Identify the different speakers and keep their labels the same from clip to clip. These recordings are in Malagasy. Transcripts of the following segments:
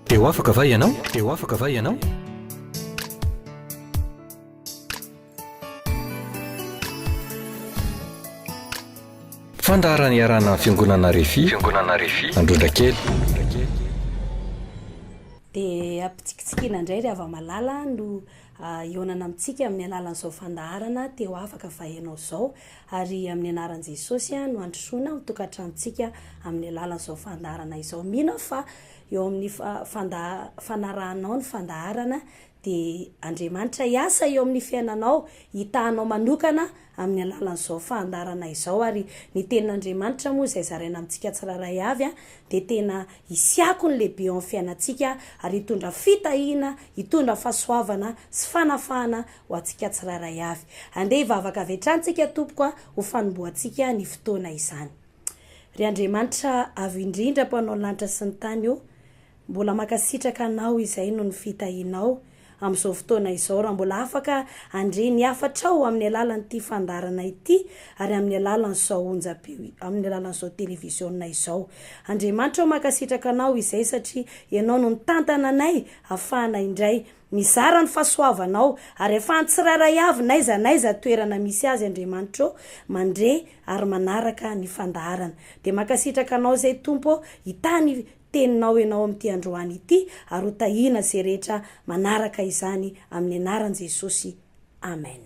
Speaker 1: Teo afaka va ianao? Teo afaka va ianao? Fandaharana iarana fiangonana RHEFI Androndrakely.
Speaker 2: Dia ampitsikitsikina indray ry ava-malala no ionana amintsika amin'ny alalan'izao fandaharana teo afaka va ianao izao, ary amin'ny anaran'i Jesosy no androsoana mitokantranontsika amin'ny alalan'izao fandaharana izao. Mino fa eo amin'ny fanarahanao ny fandaharana dia Andriamanitra hiasa eo amin'ny fiainanao, hitanao manokana amin'ny alalan'izao fandaharana izao, ary ny tenin'Andriamanitra moa izay zaraina amintsika tsiraray avy dia tena hisiako ny lehibe eo amin'ny fiainantsika, ary hitondra fitahiana, hitondra fahasoavana sy fanafahana ho antsika tsiraray avy. Andeha hivavaka avy hatrany tompoko ho fanombohantsika ny fotoana izany. Ry Andriamanitra avy indrindra mpanao lanitra sy ny tany io, mbola makasitraka anao izay no ny fitahianao amin'izao fotoana izao, raha mbola afaka andre ny afatrao amin'ny alalan'ity fandaharana ity, ary amin'ny alalan'izao onjam-peo, amin'ny alalan'izao televisiona izao. Andriamanitra makasitraka anao izay satria ianao no nitantana anay ahafahana indray mizara ny fahasoavanao, ary ahafahany tsiraray avy naiza toerana misy azy Andriamanitra mandre ary manaraka ny fandaharana. Dia makasitraka anao izay tompo hitany teninao ianao amin'ity androany ity, ary ho tahina izay rehetra manaraka izany amin'ny anaran'i Jesosy. Amen.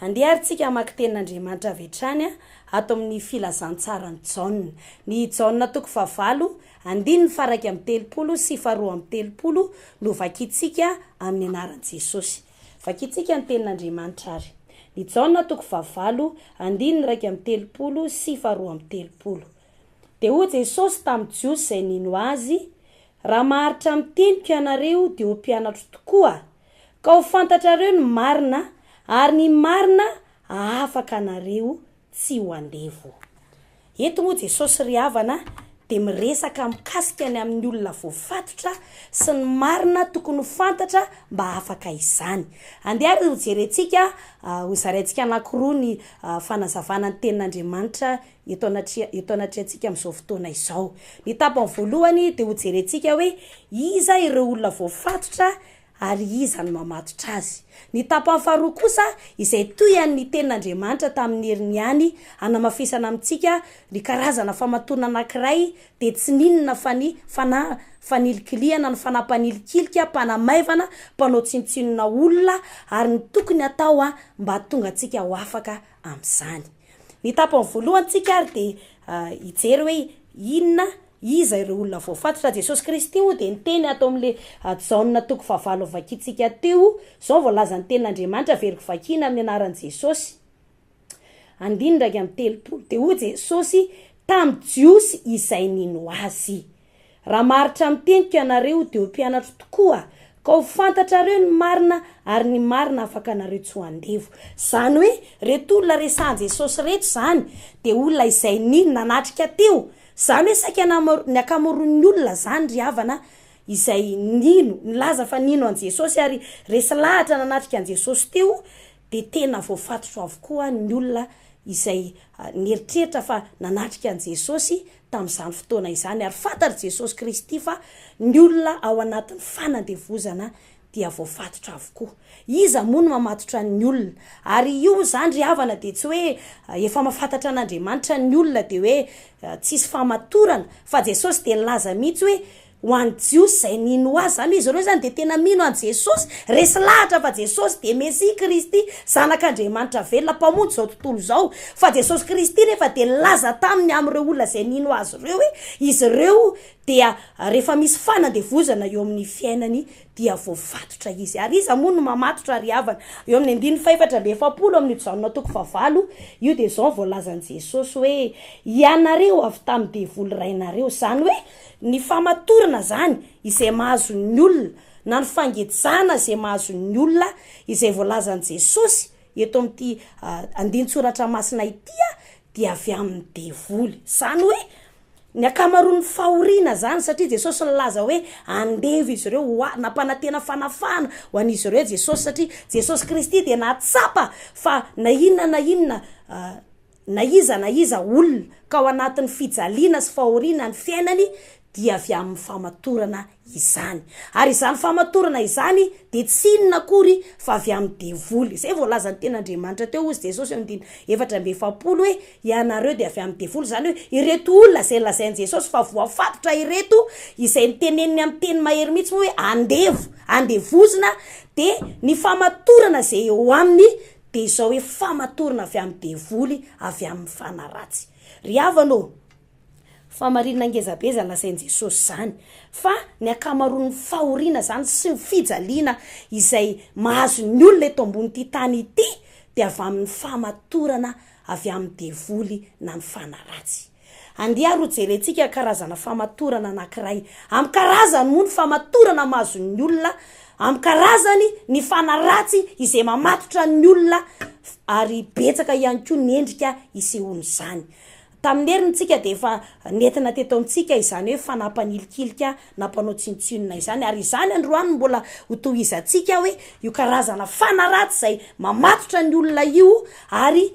Speaker 2: Andeha aritsika mamaky tenin'Andriamanitra avy hatrany ato amin'ny filazantsara ny Jaona. Ny Jaona 9:1-20 sy 12:20 no vakitsika amin'ny anaran'i Jesosy. Vakitsika ny tenin'Andriamanitra ary. Ny Jaona 9:1-20 sy 12:20. Dia hoy Jesosy tamin'ny Jiosy izay nino azy: raha maharitra mitenika ianareo dia ho mpianatro tokoa, ka ho fantatrareo ny marina, ary ny marina ahafaka anareo tsy ho andevo. Eto moa Jesosy ry havana dia miresaka mikasika ny amin'ny olona voafatotra sy ny marina tokony ho fantatra mba afaka izany. Andeha ho jerentsika ho zaraintsika anankiroa ny fanazavana ny tenin'Andriamanitra eto anatrehantsika amin'izao fotoana izao. Ny tapany voalohany dia ho jerentsika hoe iza ireo olona voafatotra ary iza ny mamatotra azy. Ny tapany faharoa kosa izay toy ny tenin'Andriamanitra tamin'ny heriny ihany hanamafisana amintsika ny karazana famatona anankiray, dia tsy ninona fa ny fanahy-mpanilikilika, ny fanahy-mpanilikilika, mpanamaivana, mpanao tsinotsinona olona, ary ny tokony atao mba tonga antsika ho afaka amin'izany. Ny tapany voalohany tsika ary dia hijery hoe inona iza ireo olona voafatotra. Jesosy Kristy io dia niteny ato amin'le Jaona 9:20 vakitsika teo, izao voalaza ny tenin'Andriamanitra veriko vakina amin'ny anaran'i Jesosy 9:30. Dia hoy Jesosy tamin'ny Jiosy izay nino azy: raha maharitra mitenika ianareo dia ho mpianatro tokoa, ka ho fantatrareo ny marina, ary ny marina afaka anareo tsy ho andevo. Zany hoe reto olona resahan Jesosy reto zany dia olona izay nino nanatrika teo. Zany hoe saika ny akamaroan'ny olona zany ry havana izay nino nilaza fa nino an Jesosy ary resy lahatra nanatrika an Jesosy teo, dia tena voafatotra avokoa ny olona izay nieritreritra fa nanatrika an Jesosy tamin'izany fotoana izany, ary fantatra Jesosy Kristy fa ny olona ao anatin'ny fanandevozana dia voafatotra avokoa. Iza moa no mamatotra ny olona? Ary io zany ry havana dia tsy hoe efa mahafantatra an'Andriamanitra ny olona dia hoe tsisy famatorana, fa Jesosy dia nilaza mihitsy hoe ho an'ny Jiosy izay nino azy. Zany izy ireo zany dia tena mino an Jesosy, resy lahatra fa Jesosy dia Mesia Kristy, zanak'Andriamanitra velona mpamonjy izao tontolo izao. Fa Jesosy Kristy rehefa dia nilaza taminy amin'ireo olona izay nino azy ireo hoe izy ireo dia rehefa misy fanandevozana eo amin'ny fiainany dia voafatotra izy. Ary iza moa no mamatotra ry havana? Eo amin'ny 4:7 amin'ny Jaona 9:20 io dia izao voalazan Jesosy hoe ianareo avy tamin'ny devoly rainareo. Zany hoe ny famatorana zany izay mahazo ny olona, na ny fangejana izay mahazo ny olona, izay voalazan Jesosy eto amin'ity andin-tsoratra masina ity dia avy amin'ny devoly. Zany hoe ny akamaroan'ny fahoriana zany, satria Jesosy nilaza hoe andevo izy ireo nampanantena fanafahana ho an'izy ireo Jesosy, satria Jesosy Kristy dia nahatsapa fa na inona na iza olona ka ao anatin'ny fijaliana sy fahoriana ny fiainany dia avy amin'ny famatorana izany. Ary izany famatorana izany de tsy inona akory fa avy amin'ny devoly. Zay voalazany ten'Andriamanitra teo ozy Jesosy eo andiny 7:20 hoe ianareo de avy amin'ny devoly, zany hoe ireto olona zay lazainy Jesosy fa voafatotra ireto izay niteneniny amin'ny teny mahery mihitsy hoe andevozina, de ny famatorana zay eo aminy de izao hoe famatorana avy amin'ny devoly, avy amin'ny fanaratsy. Ry havanao, famarinana ngezabe zany lazainy Jesosy zany, fa ny akamaroan'ny fahoriana zany sy ny fijaliana izay mahazo ny olona eto ambony tany ity de avy amin'ny famatorana avy amin'ny devoly na ny fanaratsy. Andiaro jerentsika karazana famatorana anankiray. Amin'ny karazany moa ny famatorana mahazo ny olona, amin'ny karazany ny fanaratsy izay mamatotra ny olona, ary betsaka ihany koa ny endrika isehony zany. Tamin'ny herintsika de efa nentina teto amintsika izany hoe fanahy mpanilikilika na mpanao tsinotsinona izany, ary izany androany mbola hotohizantsika hoe io karazana fanaratsy zay mamatotra ny olona io, ary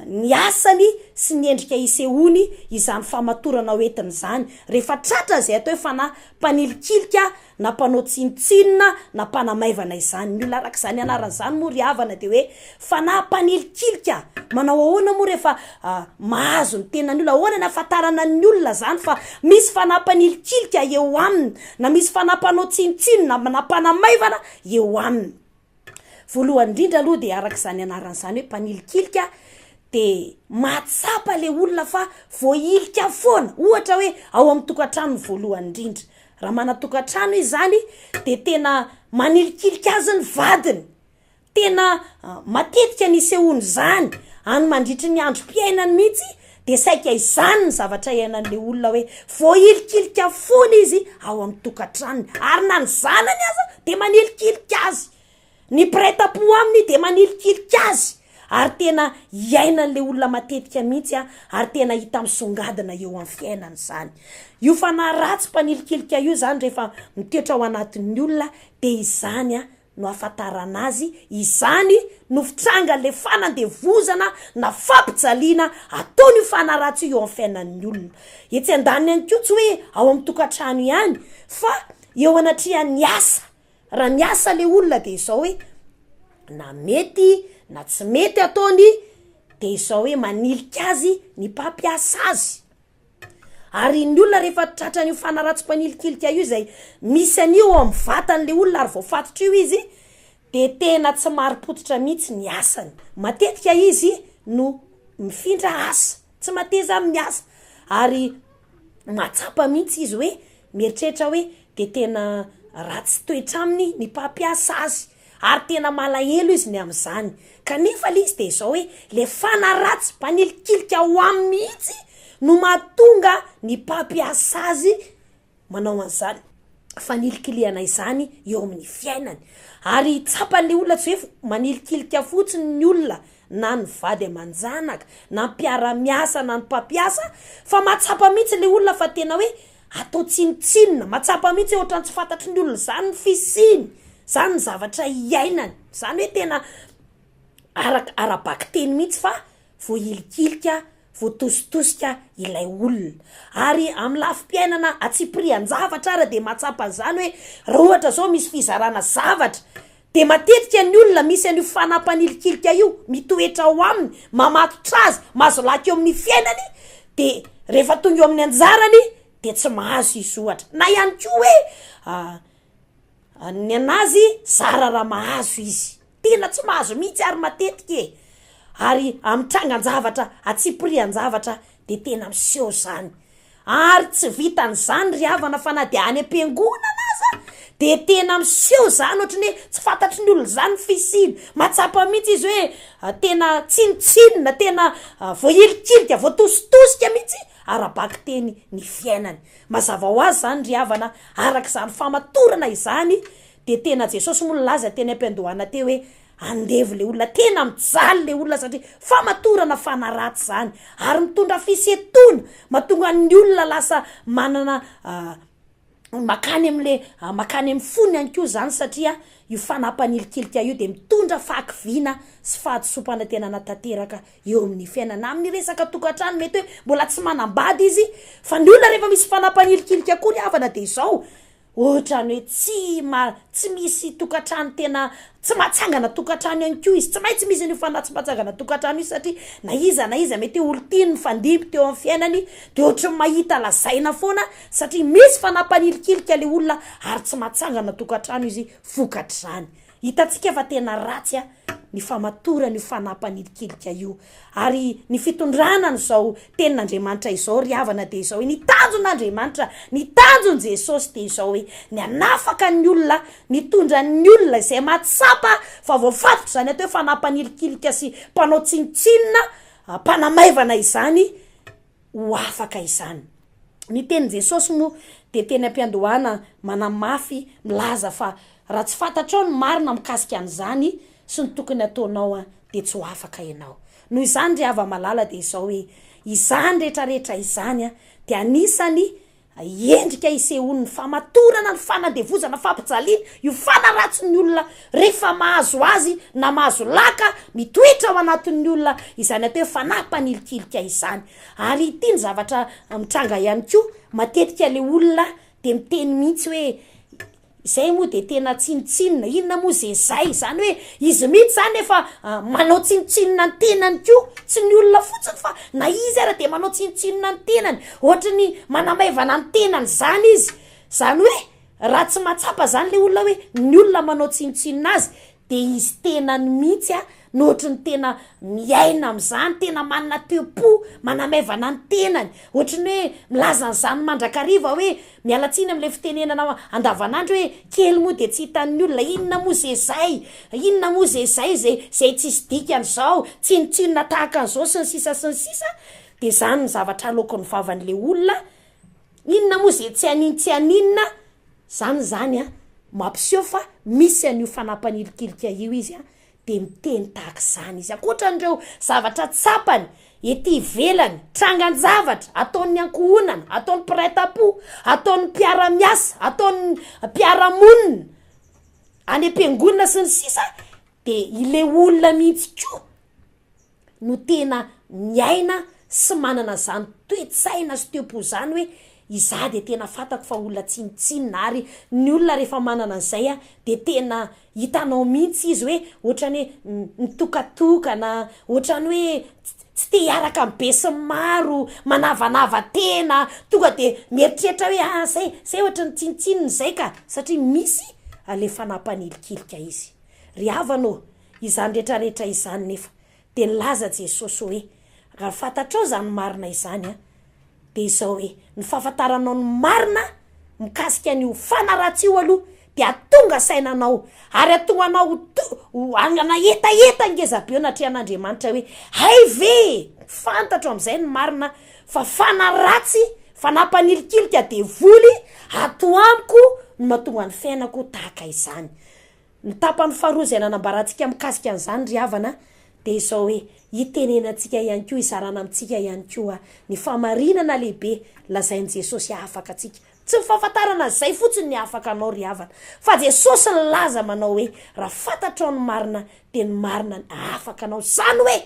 Speaker 2: ny asany sy ny endrika isehony izany famatorana hoentiny zany. Rehefa tratra zay atao hoe fanahy mpanilikilika na mpanao tsinotsinona na mpanamaivana izany, ny olona araka izany anarana zany moa ry havana de hoe fanahy mpanilikilika. Manao ahoana moa rehefa mahazo ny tenany olona, ahoana ny ahafantarana ny olona zany fa misy fanahy mpanilikilika eo aminy, na misy fanahy mpanao tsinotsinona na mpanamaivana eo aminy. Voalohany indrindra aloha de araka izany anarana izany hoe mpanilikilika de mahatsapa le olona fa voailika foana. Ohatra hoe ao amin'ny tokantrano voalohany indrindra, raha mana tokantrano izy zany de tena manilikilika azy ny vadiny, tena matetika ny isehony zany any mandritry ny androm-piainany mihitsy, de saika izany ny zavatra iainan'le olona hoe voailikilika foana izy ao amin'ny tokantrano, ary na ny zanany aza de manilikilika azy, ny mpiray-tampo aminy de manilikilika azy, ary tena iainan'le olona matetika mihitsy ary tena hita misongadina eo amin'ny fiainany zany. Io fanahy ratsy mpanilikilika io zany rehefa mitoetra ao anatin'ny olona de izany no ahafantarana azy, izany no fitrangan'le fanandevozana na fampijaliana ataony fanahy ratsy eo amin'ny fiainan'ny olona. Etsy andaniny ihany koa tsy hoe ao amin'ny tokantrano ihany, fa eo anatrihan'ny asa. Raha ny asa le olona de izao hoe na mety na tsy mety ataony, de izao hoe manilika azy ny mpampiasa azy. Ary ny olona rehefa tratra ny fanahy ratsy mpanilikilika io zay misy an'io ao amin'ny vatan'le olona ary voafatotra io izy, de tena tsy mari-pototra mihitsy ny asany. Matetika izy no mifindra asa, tsy mateza amin'ny asa, ary matsapa mihitsy izy hoe mieritreritra hoe de tena ratsy toetra aminy ny mpampiasa azy, ary tena malahelo izy ny amin'izany. Kanefa le izy de izao hoe le fanahy ratsy mpanilikilika ho aminy mihitsy no mahatonga ny mpampiasa azy manao an'izany fanilikiliana izany eo amin'ny fiainany. Ary tsapan'le olona tsy hoe manilikilika fotsiny ny olona, na ny vady aman-janaka na mpiara-miasa na ny mpampiasa, fa matsapa mihitsy le olona fa tena hoe atao tsinotsinona, matsapa mihitsy ohatrany tsy fantatry ny olona zany ny fisiny, zany ny zavatra iainany, zany hoe tena arabaky teny mihitsy fa voailikilika, voatositosika ilay olona. Ary amin'ny lafim-piainana atsipirian-javatra ara de matsapa zany hoe raha ohatra zao misy fizarana zavatra de matetika ny olona misy an'io fanahy mpanilikilika io mitoetra ao aminy, mamatotra azy, mahazo laky eo amin'ny fiainany, de rehefa tonga eo amin'ny anjarany de tsy mahazo izy ohatra. Na ihany koa hoe ny anazy zara raha mahazo izy, tena tsy mahazo mihitsy ary matetika ary amin'ny trangan-javatra, atsipirian-javatra de tena miseho zany. Ary tsy vitan'izany ry havana fa na de any am-piangonana aza de tena miseho zany, ohatrany hoe tsy fantatry ny olona zany fisiny, matsapa mihitsy izy hoe tena tsinotsinona, tena voailikilika, voatositosika mihitsy arabaky teny ny fiainany. Mazava ho azy zany ry havana, araka izany famatorana izany de tena Jesosy moa laza teny am-piandohana teo hoe andevo le olona, tena mijaly le olona satria famatorana fanahy ratsy zany, ary mitondra fisetona, mahatonga ny olona lasa manana makany amin'ny fony any ko zany satria io fanahy-mpanilikilika io de mitondra fakivina sy fahadisopana tena natanteraka eo amin'ny fiainana amin'ny resaka tokantrano mety hoe mbola tsy manambady izy fa ny olona rehefa misy fanahy-mpanilikilika koa ny havana de izao ohatrany hoe tsy misy tokantrano tena tsy mahatsangana tokantrano ihany ko izy tsy maintsy misy ny tsy mahatsangana tokantrano izy satria na iza mety olo tiny ny fandimby teo amin'ny fiainany de ohatry mahita lazaina foana satria misy fanahy-mpanilikilika le olona ary tsy mahatsangana tokantrano izy vokatr'izany. Hitantsika fa tena ratsy ny famatorana io fanahy-mpanilikilika io ary ny fitondranany zao tenin'Andriamanitra izao ry havana de izao ny tanjon'Andriamanitra ny tanjon Jesosy de izao hoe ny anafaka ny olona nitondra ny olona izay mahatsapa fa voafatotra zany atao hoe fanahy-mpanilikilika sy mpanao tsinitsinina mpanamaivana izany ho afaka izany. Ny tenin Jesosy moa de teny am-piandohana manamafy milaza fa raha tsy fantatrao ny marina mikasika an'izany sy ny tokony ataonao de tsy ho afaka ianao. Noho izany ry hava malala de izao hoe izany rehetrarehetra izany de anisany endrika isehony ny famatorana ny fanandevozana fampijaliana io fanaratsy ny olona rehefa mahazo azy na mahazo laka mitoetra ao anatin'ny olona izany atao hoe fanahy-mpanilikilika izany. Ary ity ny zavatra mitranga ihany ko matetika le olona de miteny mihitsy hoe izay moa de tena tsinitsinina inona moa zay zany hoe izy mihitsy zany efa manao tsinitsinina ny tenany ko tsy ny olona fotsiny fa na izy ara de manao tsinitsinina ny tenany ohatra ny manamaivana ny tenany zany izy zany hoe raha tsy mahatsapa zany le olona hoe ny olona manao tsinitsinina azy de izy tenany mihitsy no ohatra ny tena miaina am'izany tena manana tepo manamaivana ny tenany ohatra ny hoe milaza n'izany mandrakariva hoe mialatsiny am'le fitenenana andavanandro hoe kely moa de tsy hitan'ny olona inona moa zay zay tsisy dikan'izao tsinitsinina tahaka an'izao sy ny sisa de zany ny zavatra alokon'ny vavan'le olona inona moa zay tsy aninina zany mampiseho fa misy an'io fanahy-mpanilikilika io izy de miteny tahaka izany izy akoatran'ireo zavatra tsapany ety ivelany trangan-javatra ataon'ny ankohonana ataon'ny mpiray-tapo ataon'ny mpiara-miasa ataon'ny mpiara-monina any am-piangonana sy ny sisa de ile olona mihitsy ko no tena miaina sy manana zany toe-tsaina sy tepo zany hoe iza de tena fatako fa olona tsinitsinina ary ny olona rehefa manana an'izay de tena hitanao mihitsy izy hoe ohatrany hoe mitokatokana ohatrany hoe tsy te hiaraka amin'ny be sy maro manavanava tena tonga de mieritreritra hoe zay ohatra ny tsinitsinina zay ka satria misy le fanahy-mpanilikilika izy. Ry havanao izany rehetrarehetra izany nefa de nilaza Jesosy hoe raha fantatrao zany marina izany de izao hoe ny fahafantaranao ny marina mikasika an'io fanaratsy io aloha de atonga sainanao ary atonganao angana etaeta ngezabe natria an'Andriamanitra hoe hay ve fantatro am'izay ny marina fa fanaratsy fanahy-mpanilikilika de voly ato amiko no mahatonga ny fiainako tahaka izany. Ny tapany faharoa zay nanambarantsika mikasika an'izany ry havana de izao hoe itenenantsika ihany ko izarana amintsika ihany ko ny famarinana lehibe lazain'i Jesosy afaka atsika tsy fahafantarana zay fotsiny ny afaka anao ry havana fa Jesosy nilaza manao hoe raha fantatrao ny marina de ny marina afaka anao zany hoe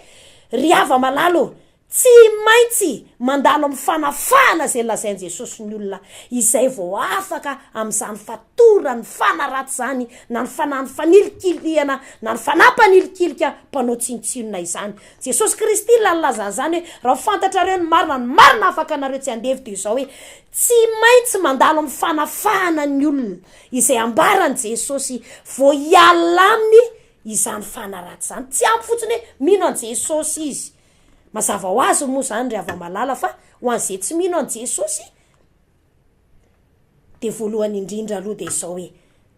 Speaker 2: ry hava malalo tsy maintsy mandalo amin'ny fanafahana zay lazain'i Jesosy ny olona izay vao afaka amin'izany fatorany fanaratsy zany na ny fanahy fanilikiliana na ny fanahy-mpanilikilika mpanao tsinitsinina izany. Jesosy Kristy lalaza an'izany hoe raha fantatrareo ny marina afaka anareo tsy andevy de izao hoe tsy maintsy mandalo amin'ny fanafahana ny olona izay ambarany Jesosy vao hiala aminy izany fanaratsy zany tsy ampy fotsiny hoe mino an' Jesosy izy mazava ho azy moa zany ry hava malala fa ho an'izay tsy mino an' Jesosy de voalohany indrindra aloha de izao hoe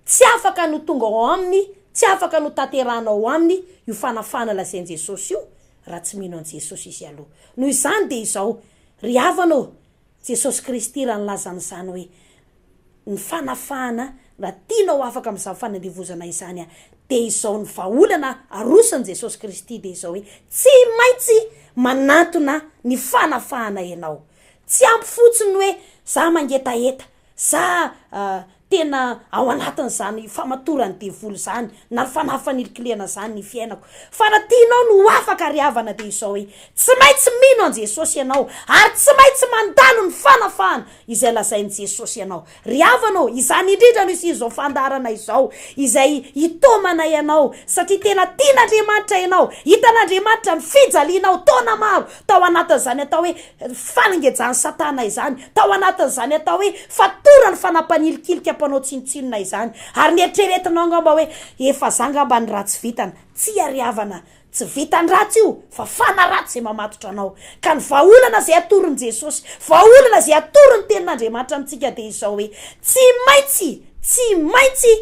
Speaker 2: tsy afaka no tonga ao aminy tsy afaka no tanterana ao aminy io fanafahana lazain'i Jesosy io raha tsy mino an' Jesosy izy aloha. Noho izany de izao ry havanao Jesosy Kristy raha nilazan'izany hoe ny fanafahana raha tianao afaka amin'izany fanandevozana izany de izao ny vahaolana arosan'i Jesosy Kristy de izao hoe tsy maintsy manantona ny fanafahana ianao tsy ampy fotsiny hoe za mangetaeta za tena ao anatin'izany famatorany devoly zany na fanafanilokiliana zany ny fiainako fa raha tianao no afaka riavana de izao hoe tsy maintsy mino an Jesosy ianao ary tsy maintsy mandalo ny fanafahana izay lazainy Jesosy ianao riavanao izany indrindra no izao fandarana izao izay itomana ianao satria tena tian'Andriamanitra ianao hitan'Andriamanitra ny fijalianao taona maro tao anatin'izany atao hoe fanangejany satana izany tao anatin'izany atao hoe fatorany fanapanilikilika mpanao tsinotsinona izany ary nieritreretinao ngamba hoe efa zangamba ny ratsy vitana tsy ariavana tsy vitany ratsy io fa fana ratsy zay mamatotra anao ka ny vahaolana zay atorony Jesosy vahaolana zay atorony tenin'Andriamanitra amitsika de izao hoe tsy maintsy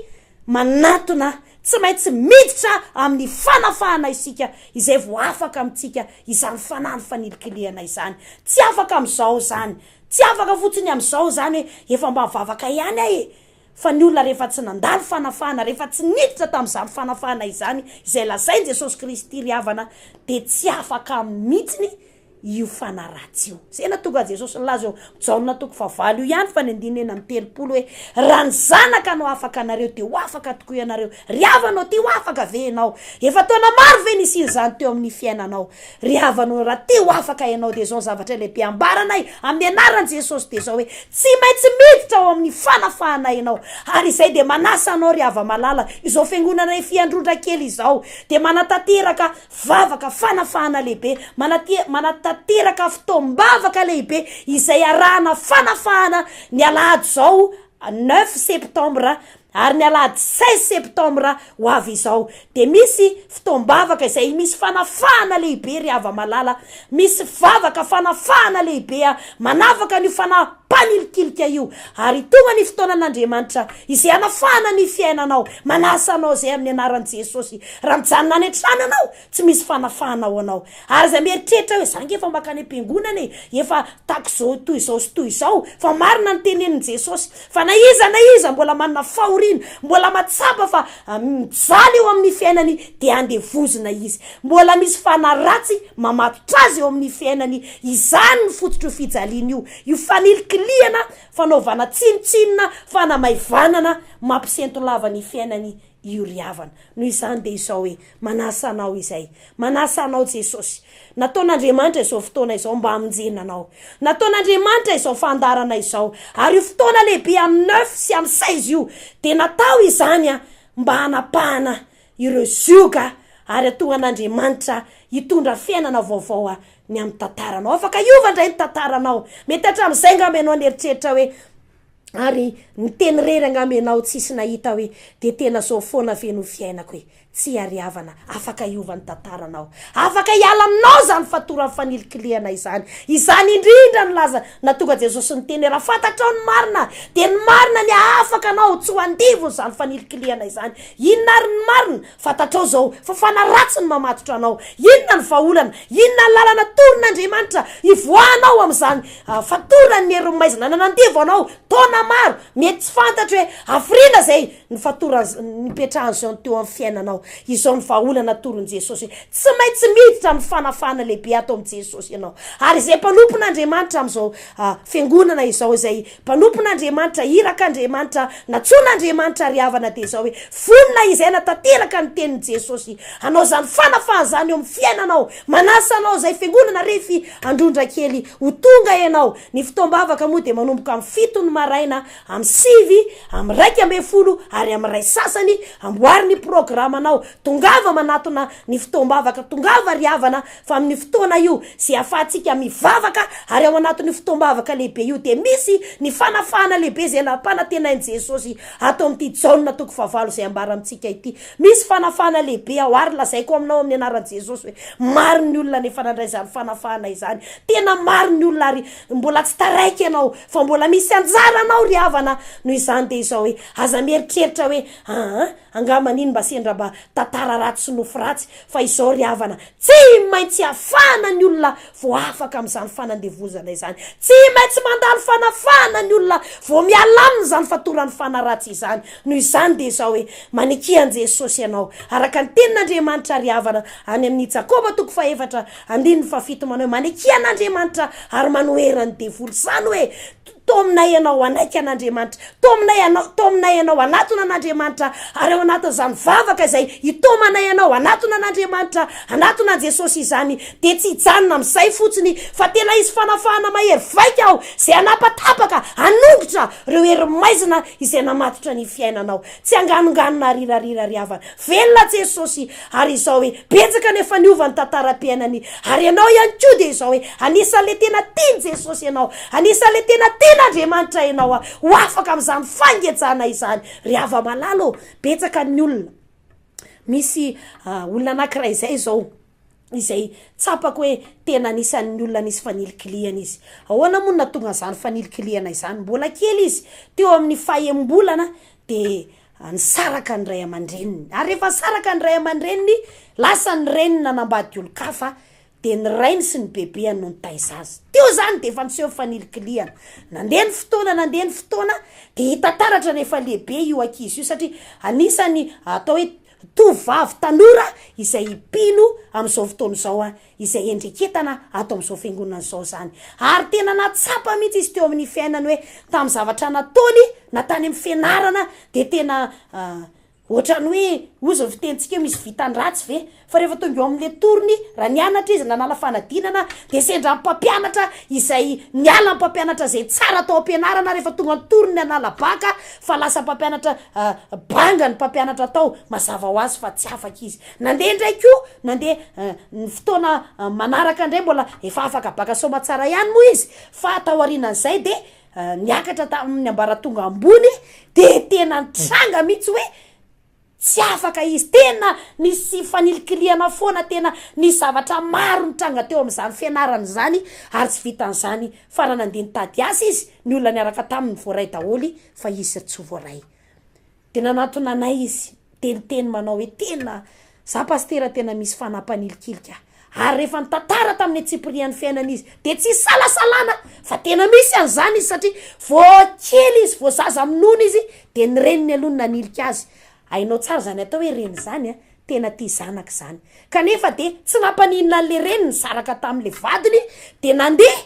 Speaker 2: manatona tsy maintsy miditra amin'ny fanafahana isika izay vo afaka amitsika izany fanany fanilikiliana izany tsy afaka am'izao zany tsy afaka fotsiny am'izao zany hoe efa mba mivavaka ihany ahe fa ny olona rehefa tsy nandalo fanafahana rehefa tsy niditra tam'izany fanafahana izany izay lazainy Jesosy Kristy riavana de tsy afaka mihitsiny io fanaratsy io zay natonga Jesosy nilaza eo Jaona toko fahavalo io ihany fa ny andinina amin'ny 3 hoe raha ny zanaka anao afaka anareo de ho afaka tokoa ianareo riavanao te ho afaka ve ianao efa taona maro ve nisy izany teo amin'ny fiainanao riavanao raha te ho afaka ianao de zao zavatra lehibe ambaranay amin'ny anaran'i Jesosy de zao hoe tsy maintsy miditra ao amin'ny fanafahana ianao ary izay de manasa anao riava malala izao fiangonana RHEFI Androndrakely izao de manatateraka vavaka fanafahana lehibe manatateraka fotoam-bavaka lehibe izay arahana fanafahana ny Alahady zao 9 septambra ary ny Alahady 16 septambra ho avy izao de misy fotoam-bavaka izay misy fanafahana lehibe riava malala misy vavaka fanafahana lehibe manavaka ny fanampanilikilika io ary tonga ny fotoanan'Andriamanitra izay anafahana ny fiainanao manasa anao zay amin'ny anaran'i Jesosy raha mijanona any an-trano anao tsy misy fanafahana ao anao ary zay mieritreritra hoe zange efa makany am-piangonana efa tako zao toy izao sy toy izao fa marina ny tenenin'i Jesosy fa na iza mbola manana mbola matsapa fa mijaly eo amin'ny fiainany de andevozina izy mbola misy fanaratsy mamatotra azy eo amin'ny fiainany izany ny fototro fijaliana io fanilikiliana fanaovana tsinotsinona fanamaivanana mampisentolava ny fiainany io riavana no izany de izao hoe manasa anao izay manasa anao Jesosy nataon'Andriamanitra izao fotoana izao mba hamonjena anao nataon'Andriamanitra izao fandarana izao ary io fotoana lehibe amin'ny 9 sy amin'ny 16 io de natao izany mba hanapahana ireo zioka ary atoan'Andriamanitra hitondra fiainana vaovao ny amin'ny tantaranao afaka iovandray ny tantaranao mety hatramin'izay ngamba ianao nieritreritra hoe ary miteny rery angamba ianao tsisy nahita hoe de tena zao foana ve no fiainako hoe tsy ariavana afaka iovan'ny tantaranao afaka hiala aminao zany fatoran'ny fanilikiliana izany indrindra ny laza natonga Jesosy niteny raha fantatrao ny marina de ny marina ny afaka anao tsy ho andivony zany fanilikiliana izany inona ary ny marina fantatrao zao fa fanaratsy ny mamatotra anao inona ny vahaolana inona ny lalana torin'Andriamanitra ivoahanao am'izany fatorany ny hery-maizina nanandivo anao taona maro mety tsy fantatra hoe afrina zay ny fatorany nipetrahany zao teo amin'ny fiainanao izao ny vahaolana torin'i Jesosy tsy maintsy miditra amin'ny fanafahana lehibe atao amin'i Jesosy ianao ary zay mpanompon'Andriamanitra am'izao fiangonana izao izay mpanompon'Andriamanitra irak'Andriamanitra natsoan'Andriamanitra riavana de zao hoe vonina izay natateraka ny tenin'i Jesosy anao zany fanafahana zany eo amin'ny fiainanao manasa anao zay fiangonana RHEFI Androndrakely ho tonga ianao ny fotoam-bavaka moa de manomboka amin'ny 7 ny maraina amin'ny 5 amin'ny 1:10 ary amin'ny 2 sasany amboary ny programanao tongava manatona ny fotoam-bavaka tongava riavana fa amin'ny fotoana io sy afahantsika mivavaka ary ao anatin'ny fotoam-bavaka lehibe io de misy ny fanafahana lehibe zay nampanantenain'i Jesosy atao amin'ity Jaona toko fahavalo zay ambara amintsika ity misy fanafahana lehibe ao ary lazaiko aminao amin'ny anaran'i Jesosy hoe maro ny olona nefa nandray zany fanafahana izany tena maro ny olona ary mbola tsy taraiky ianao fa mbola misy anjara anao riavana no izany de izao hoe aza mieritreritra hoe angamba niny mba sendra mba tantara ratsy sy nofo ratsy fa izao ry havana tsy maintsy afana ny olona vo afaka am'izany fanandevozana izany, tsy maintsy mandalo fanafana ny olona vo mialaminy zany fatorany fanaratsy izany. Noho izany de zao hoe manikian Jesosy ianao araka ny tenin'Andriamanitra ry havana any amin'ny Jakoba 4:7 manao manikian'Andriamanitra ary manoherany devoly, zany hoe tominay ianao anaiky an'Andriamanitra, tominay ianao anatona an'Andriamanitra ary ao anatin'izany vavaka izay itomanay ianao anatona an'Andriamanitra, anatona Jesosy izany de tsy hijanona amin'izay fotsiny fa tena izy fanafahana mahery vaika aho zay anapatapaka anongotra reo hery maizina izay namatotra ny fiainanao, tsy anganonganona rirarira ry havana, velona Jesosy ary izao hoe betsaka nefa niovany tantaram-piainany ary ianao ihany koa de izao hoe anisan'le tena tiany Jesosy ianao, anisan'le tena Andriamanitra ianao ho afaka amin'izany fangejana izany. Ry hava malalo betsaka ny olona, misy olona anankiray izay zao izay tsapako hoe tena anisan'ny olona nisy fanilikiliana izy. Ahoana moa natonga zany fanilikiliana izany? Mbola kely izy teo amin'ny 5 de nisaraka ny ray aman-dreniny, ary rehefa saraka ny ray aman-dreniny lasa ny reniny nanambady olo-kafa de ny rainy sy ny bebeany no nitaiza azy. Teo zany de efa niseho fanilikiliana, nandeha ny fotoana de hitantaratra nefa lehibe io ankizy io satria anisany atao hoe tovavy tanora izay ipino amin'izao fotoana izao izay endreketana ato amin'izao fiangonana izao zany, ary tena natsapa mihitsy izy teo amin'ny fiainany hoe tamin'ny zavatra nataony na tany amin'ny fianarana de tena ohatrany hoe ozy fitentsika misy vitan-dratsy ve, fa rehefa tonga eo amin'le torony raha nianatra izy nanala fanadinana de sendra mpampianatra izay niala mpampianatra zay tsara tao am-pianarana, rehefa tonga ny torony anala baka fa lasa mpampianatra banga ny mpampianatra tao mazava ho azy fa tsy afaka izy. Nandeha ndraiky io nandeha ny fotoana manaraka indray mbola efa afaka baka soma tsara ihany moa izy, fa taorianan'izay de niakatra tamin'ny ambaratonga ambony de tena nitranga mihitsy hoe tsy afaka izy, tena nisy fanilikiliana foana, tena nisy zavatra maro nitranga teo amin'izany fianarana zany ary tsy vitan'izany farany nandeha nitady asa izy, ny olona niaraka taminy voaray daholy fa izy tsy voaray. Tena natona anay izy teniteny manao hoe tena za pastera tena misy fanahy-mpanilikilika, ary rehefa nitantara tamin'ny tsipirian'ny fiainana izy de tsy salasalana fa tena misy an'izany izy satria voakely izy, voazaza amin'ony izy de ny reniny aloha nanilika azy. Ainao tsara zany atao hoe reny zany tena tia zanaka zany, kanefa de tsy nampaninina an'le reniny saraka tamin'le vadiny de nandeha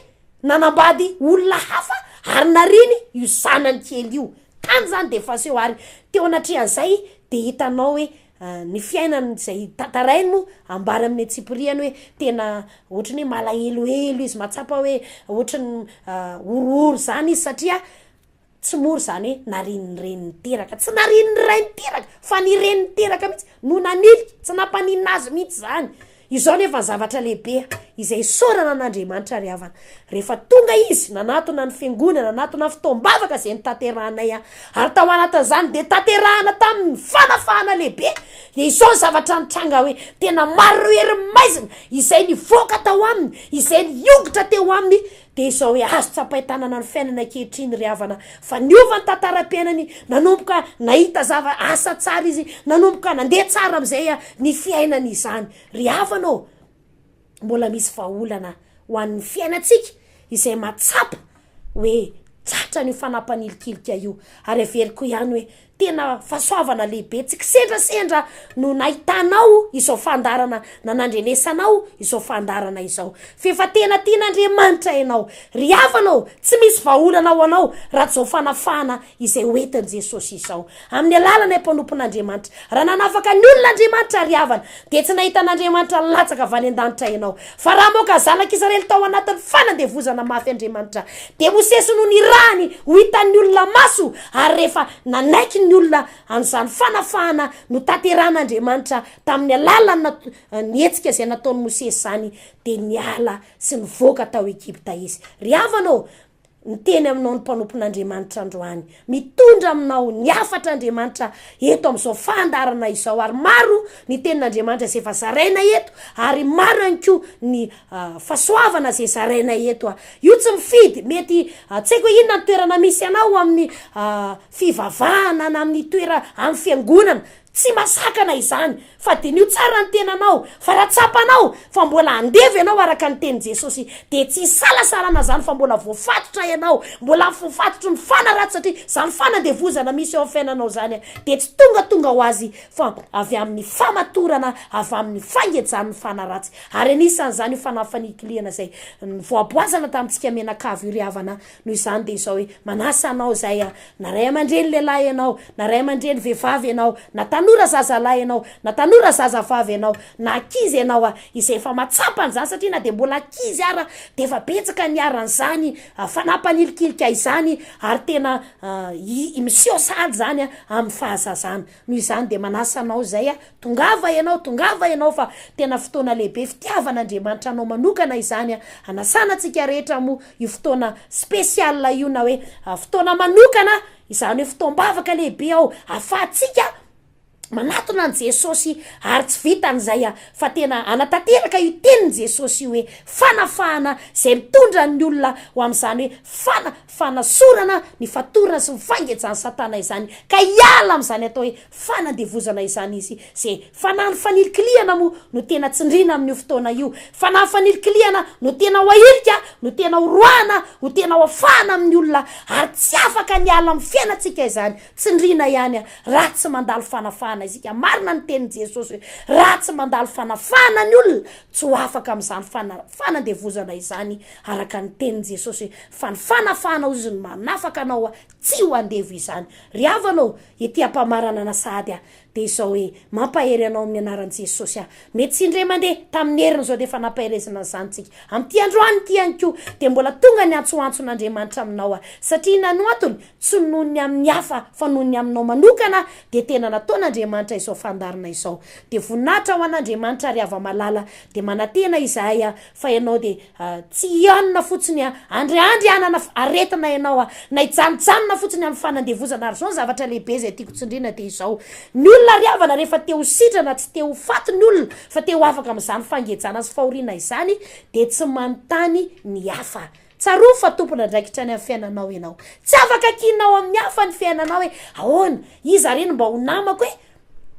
Speaker 2: nanambady olona hafa ary nariny io zanany kely io, tany zany de faseo ary teo anatrian'izay de hitanao hoe ny fiainany zay tantarainy moa ambara amin'ny tsipiriany hoe tena ohatrany hoe malahelohelo izy, matsapa hoe ohatrany orooro zany izy satria tsy moro zany hoe nariny reniny teraka, tsy nariny rainy teraka fa ny reniny teraka mihitsy no naniliky, tsy nampaninina azy mihitsy zany. Izao nefa zavatra lehibe izay sorana an'Andriamanitra ry havana, rehefa tonga izy nanatona ny fiangonana, nanatona fotoam-bavaka zay nitanterahanay ary tao anatin'izany de tanterahana tamin'ny fanafahana lehibe de izao zavatra nitranga hoe tena maro hery maizina izay nivoaka tao aminy, izay niongotra teo aminy de izao hoe azo tsapaitanana ny fiainana ankehitriny ry havana, fa niova ny tantaram-piainany, nanomboka nahita asa tsara izy, nanomboka nandeha tsara am'izay ny fiainany izany. Ry havanao mbola misy vahaolana ho an'ny fiainatsika izay matsapa hoe tratra ny fanahy-mpanilikilika io, ary averiko ihany hoe tena fahasoavana lehibe, tsy kisendrasendra no nahitanao izao fandarana na nandrenesanao izao fandarana izao, fefa tena tian'Andriamanitra ianao. Ry havanao tsy misy vahaolana ho anao raha zao fanafahana izay hoentin'i Jesosy izao amin'ny alalana mpanompon'Andriamanitra. Raha nanafaka ny olon'Andriamanitra ry havana de tsy nahitan'Andriamanitra latsaka avy an-danitra ianao, fa raha moka zanak'Israely tao anatin'ny fanandevozana mafy Andriamanitra de Mosesy no nirahany ho hitan'ny olona maso, ary rehefa nanaiky ny olona an'izany fanafahana no tanteran'Andriamanitra tamin'ny alalana nietsika zay nataony Mosesy zany de niala sy nivoaka tao Egypta izy. Ry havanao niteny aminao ny mpanompon'Andriamanitra androany, mitondra aminao ny afatra Andriamanitra eto amin'izao fandarana izao, ary maro ny tenin'Andriamanitra zay efa zaraina eto, ary maro ihany koa ny fahasoavana zay zaraina eto. Io tsy mifidy, mety tsy haiko inona ny toerana misy anao amin'ny fivavahana na amin'ny toera amin'ny fiangonana, tsy masakana izany fa de nio tsara ny tenanao fa raha tsapanao fa mbola andevy ianao araka ny teny Jesosy de tsy salasalana zany fa mbola voafatotra ianao mbola voafatotry ny fana ratsy satria zany fanandevozana misy eo amin'ny fiainanao zany de tsy tonga ho azy fa avy amin'ny famatorana avy amin'ny fangejany ny fana ratsy ary anisan'izany io fanafanikiliana zay voaboazana tamintsika menakavy io ry havana noho izany de izao hoe manasa anao zay na ray aman-dreny lehilahy ianao na ray aman-dreny vehivavy ianao na tanora zazalahy ianao na tanora zazavavy ianao na akizy ianao izay efa matsapany zany satria na de mbola akizy ara de efa betsaka ny aran'izany fanahy-mpanilikilika izany ary tena miseho sady zany amin'ny fahazazana noho izany de manasa anao zay tongava ianao fa tena fotoana lehibe fitiavan'Andriamanitra anao manokana izany anasanatsika rehetra mo io fotoana spesiala io na hoe fotoana manokana izany hoe fotoam-bavaka lehibe ao afahatsika manatona an Jesosy ary tsy vitan'izay fa tena anatanteraka io tenin Jesosy hoe fanafahana zay mitondra ny olona ho amin'izany hoe fanasorana ny fatorana sy mifangejany satana izany ka hiala amin'izany atao hoe fanandevozana izany izy zay fanahy fanilikiliana mo no tena tsindrina amin'io fotoana io fanahy fanilikiliana no tena hoahirika no tena ho roahina ho tena ho afahana amin'ny olona ary tsy afaka ny ala amin'ny fiainatsika izany tsindrina ihany raha tsy mandalo fanafahana izika marina ny tenin Jesosy raha tsy mandalo fanafahana ny olona tsy ho afaka amin'izany fanandevozana izany araka ny tenin Jesosy fa ny fanafahana ozy ny manafaka anao tsy ho andevo izany ry havanao etiam-pamarana na sady de izao hoe mampahery anao amin'ny anaran'i Jesosy mety tsy indray mandeha tamin'ny heriny zao de fa nampaherezana izany tsika amin'ity androany ity ihany koa de mbola tonga ny antsoantson'Andriamanitra aminao satria nano antony tsy noho ny amin'ny hafa fa noho ny aminao manokana de tena nataon'Andriamanitra izao fandarina izao de voninahitra ho an'Andriamanitra ry hava malala de manatena izahay fa ianao de tsy ianona fotsiny andriandry anana aretina ianao na ijanonjanona fotsiny amin'ny fanandevozana ary zao zavatra lehibe zay tiako tsindrina de izao ny olona ry havana rehefa te ho sitrana tsy te ho faty ny olona fa te ho afaka amin'izany fangejana sy fahoriana izany de tsy manontany ny hafa tsaroa fa tompona ndraikitra ny amin'ny fiainanao ianao tsy afaka kinao amin'ny hafa ny fiainanao hoe ahoana iza reny mba ho namako hoe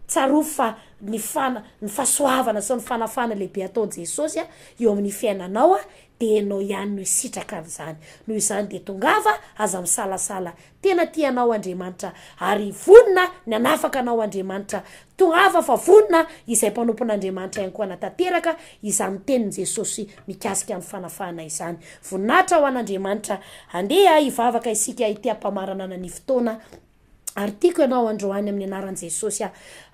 Speaker 2: tsaroa fa ny fahasoavana sy ny fanafahana lehibe ataon Jesosy eo amin'ny fiainanao de enao ihany no sitraka an'izany noho izany de tongava aza misalasala tena tianao Andriamanitra ary vonina ny anafaka anao Andriamanitra tongava fa vonina izay mpanompon'Andriamanitra ihany koa anatanteraka izany tenin Jesosy mikasika ny fanafahana izany voninahitra ho an'Andriamanitra andeha hivavaka isika itiam-pamarana ny fotoana ary tiako ianao androany amin'ny anaran'i Jesosy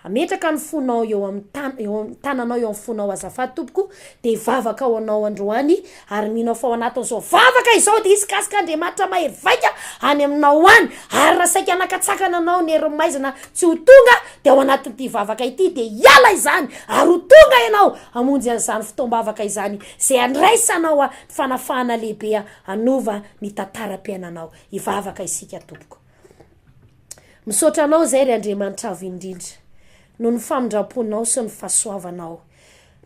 Speaker 2: ametraka ny fonao eo amin'ny tananao eo amin'ny fonao azafady tompoko de hivavaka ao anao androany ary minao fa ao anatin'izao vavaka izao de izy kasika Andriamanitra mahery vaika any aminao any ary raha saika nakatsakana anao ny herin'ny maizina tsy ho tonga de ao anatin'ity vavaka ity de hiala izany ary ho tonga ianao hamonjy an'izany fotoam-bavaka izany zay andraisanao fanafahana lehibe anova ny tantaram-piainanao hivavaka isika tompoko misaotra anao zay ry Andriamanitra avy indrindra no ny famindraponao sy ny fahasoavanao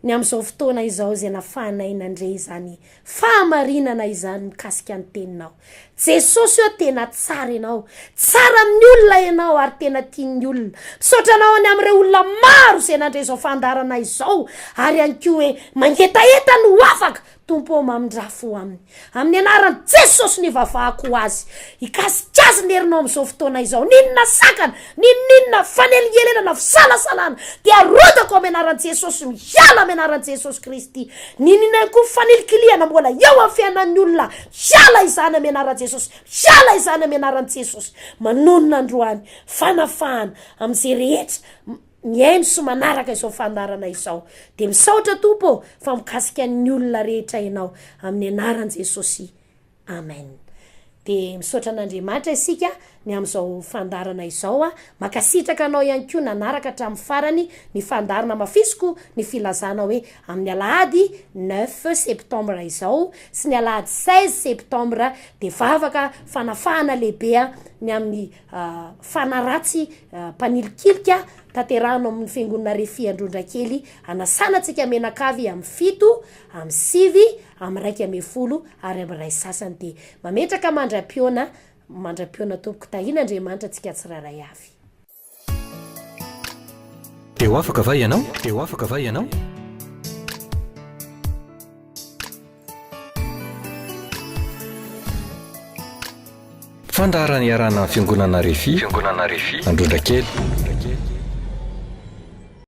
Speaker 2: ny amin'izao fotoana izao zay nafahanay nandre izany fahamarinana izany mikasika ny teninao Jesosy tena tsara ianao tsara amin'ny olona ianao ary tena tian'ny olona misaotra anao any amin'ireo olona maro zay nandre izao fandarana izao ary ihany koa hoe mangetaeta no afaka tompo mamindrafo aminy amin'ny anaran'i Jesosy ny vavahako azy ikasikasy ny herinao amin'izao fotoana izao ninona sakana ninona fanelingelena fisalasalana de arodako amin'ny anaran'i Jesosy miala amin'ny anaran'i Jesosy Kristy ninona koa fanilikiliana mbola eo amin'ny fiainan'ny olona miala izany amin'ny anaran'i Jesosy miala izany amin'ny anaran'i Jesosy manonona androany fanafahana amin'izay rehetra miaino sy manaraka izao fandarana izao de misaotra tompo fa mikasika ny olona rehetra ianao amin'ny anaran'i Jesosy amen de misaotra an'Andriamanitra isika ny amin'izao fandarana izao makasitraka anao ihany koa nanaraka hatramin'ny farany ny fandarana mafisiko ny filazana hoe amin'ny Alahady 9 septembre izao sy ny Alahady 16 septembre de vavaka fanafahana lehibe ny amin'ny fanaratsy mpanilikilika tanterahana amin'ny fiangonana RHEFI Androndrakely anasanatsika menakavy amin'ny 7 amin'ny 9 amin'ny 1 ary amin'ny 1 sasany de mametraka mandra-piona tompoko tahina Andriamanitra tsika tsiraray avy
Speaker 1: Teo afaka va ianao? Teo afaka va ianao? Fandaharana iarana fiangonana RHEFI Androndrakely.